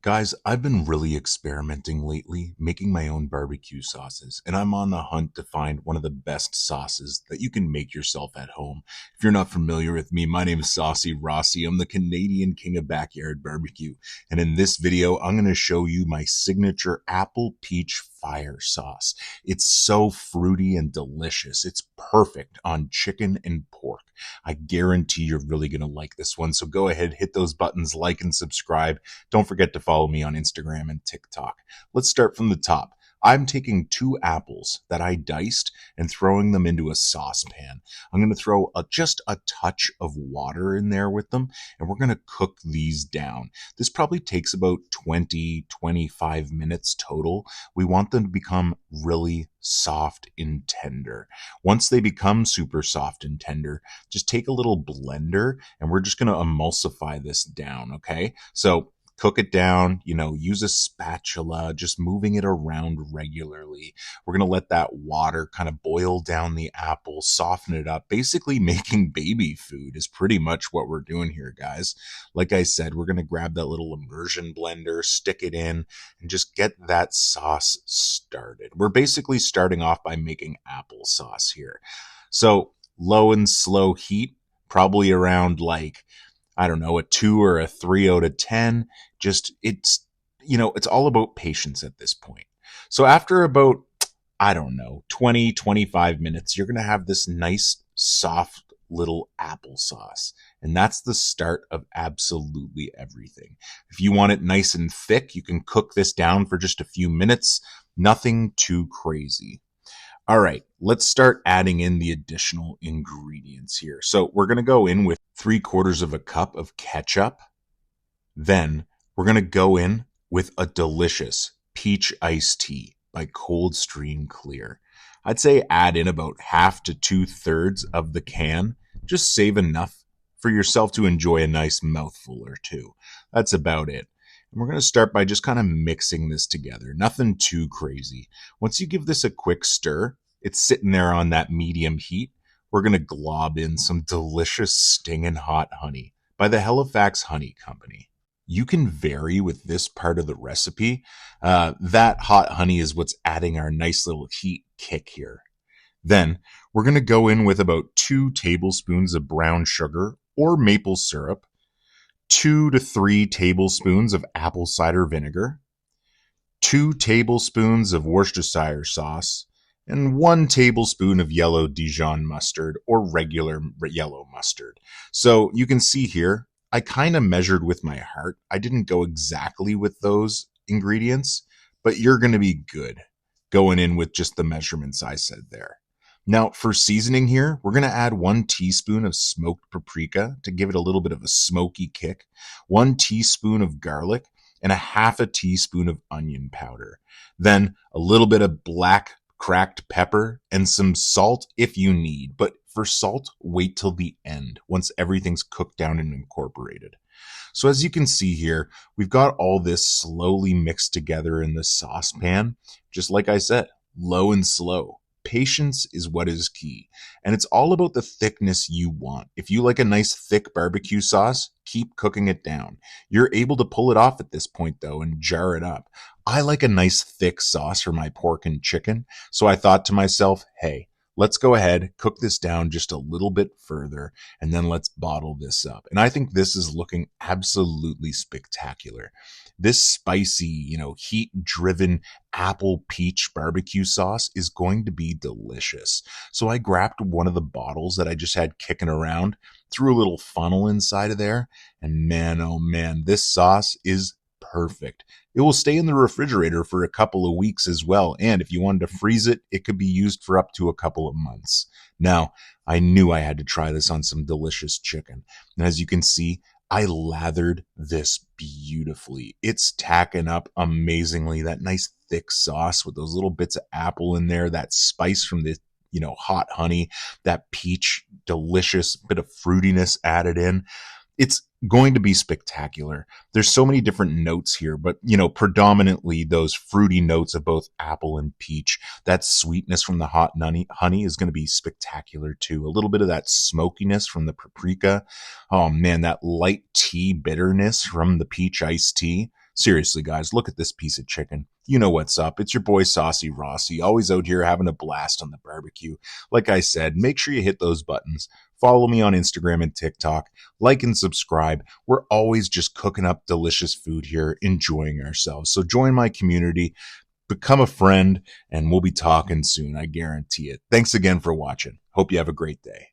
Guys, I've been really experimenting lately, making my own barbecue sauces, and I'm on the hunt to find one of the best sauces that you can make yourself at home. If you're not familiar with me, my name is Saucy Rossi. I'm the Canadian king of backyard barbecue, and in this video, I'm going to show you my signature apple peach fire sauce. It's so fruity and delicious. It's perfect on chicken and pork. I guarantee you're really going to like this one, so go ahead, hit those buttons, like and subscribe. Don't forget to follow me on Instagram and TikTok. Let's start from the top. I'm taking 2 apples that I diced and throwing them into a saucepan. I'm going to throw just a touch of water in there with them, and we're going to cook these down. This probably takes about 20-25 minutes total. We want them to become really soft and tender. Once they become super soft and tender, just take a little blender and we're just going to emulsify this down, okay? So cook it down, use a spatula, just moving it around regularly. We're going to let that water kind of boil down the apple, soften it up. Basically, making baby food is pretty much what we're doing here, guys. Like I said, we're going to grab that little immersion blender, stick it in, and just get that sauce started. We're basically starting off by making applesauce here. So low and slow heat, probably around a 2 or a 3 out of 10. Just, it's all about patience at this point. So after about, 20, 25 minutes, you're going to have this nice, soft little applesauce. And that's the start of absolutely everything. If you want it nice and thick, you can cook this down for just a few minutes. Nothing too crazy. All right, let's start adding in the additional ingredients here. So we're going to go in with 3/4 of a cup of ketchup. Then we're going to go in with a delicious peach iced tea by Coldstream Clear. I'd say add in about 1/2 to 2/3 of the can. Just save enough for yourself to enjoy a nice mouthful or two. That's about it. And we're going to start by just kind of mixing this together. Nothing too crazy. Once you give this a quick stir, it's sitting there on that medium heat. We're going to glob in some delicious stinging hot honey by the Halifax Honey Company. You can vary with this part of the recipe. That hot honey is what's adding our nice little heat kick here. Then we're going to go in with about 2 tablespoons of brown sugar or maple syrup, 2 to 3 tablespoons of apple cider vinegar, 2 tablespoons of Worcestershire sauce, and 1 tablespoon of yellow Dijon mustard or regular yellow mustard. So you can see here, I kind of measured with my heart. I didn't go exactly with those ingredients, but you're going to be good going in with just the measurements I said there. Now, for seasoning here, we're going to add 1 teaspoon of smoked paprika to give it a little bit of a smoky kick, 1 teaspoon of garlic, and 1/2 teaspoon of onion powder. Then a little bit of black cracked pepper and some salt if you need. But for salt, wait till the end once everything's cooked down and incorporated. So as you can see here, we've got all this slowly mixed together in the saucepan. Just like I said, low and slow. Patience is what is key. And it's all about the thickness you want. If you like a nice thick barbecue sauce, keep cooking it down. You're able to pull it off at this point though and jar it up. I like a nice thick sauce for my pork and chicken. So I thought to myself, hey, let's go ahead, cook this down just a little bit further, and then let's bottle this up. And I think this is looking absolutely spectacular. This spicy, heat-driven apple peach barbecue sauce is going to be delicious. So I grabbed one of the bottles that I just had kicking around, threw a little funnel inside of there, and man, oh man, this sauce is perfect. It will stay in the refrigerator for a couple of weeks as well. And if you wanted to freeze it, it could be used for up to a couple of months. Now, I knew I had to try this on some delicious chicken. And as you can see, I lathered this beautifully. It's tacking up amazingly. That nice thick sauce with those little bits of apple in there, that spice from the hot honey, that peach, delicious bit of fruitiness added in. It's going to be spectacular. There's so many different notes here, but predominantly those fruity notes of both apple and peach. That sweetness from the hot honey is going to be spectacular too. A little bit of that smokiness from the paprika. Oh man, that light tea bitterness from the peach iced tea. Seriously, guys, look at this piece of chicken. You know what's up. It's your boy Saucy Rossi, always out here having a blast on the barbecue. Like I said, make sure you hit those buttons. Follow me on Instagram and TikTok. Like and subscribe. We're always just cooking up delicious food here, enjoying ourselves. So join my community, become a friend, and we'll be talking soon. I guarantee it. Thanks again for watching. Hope you have a great day.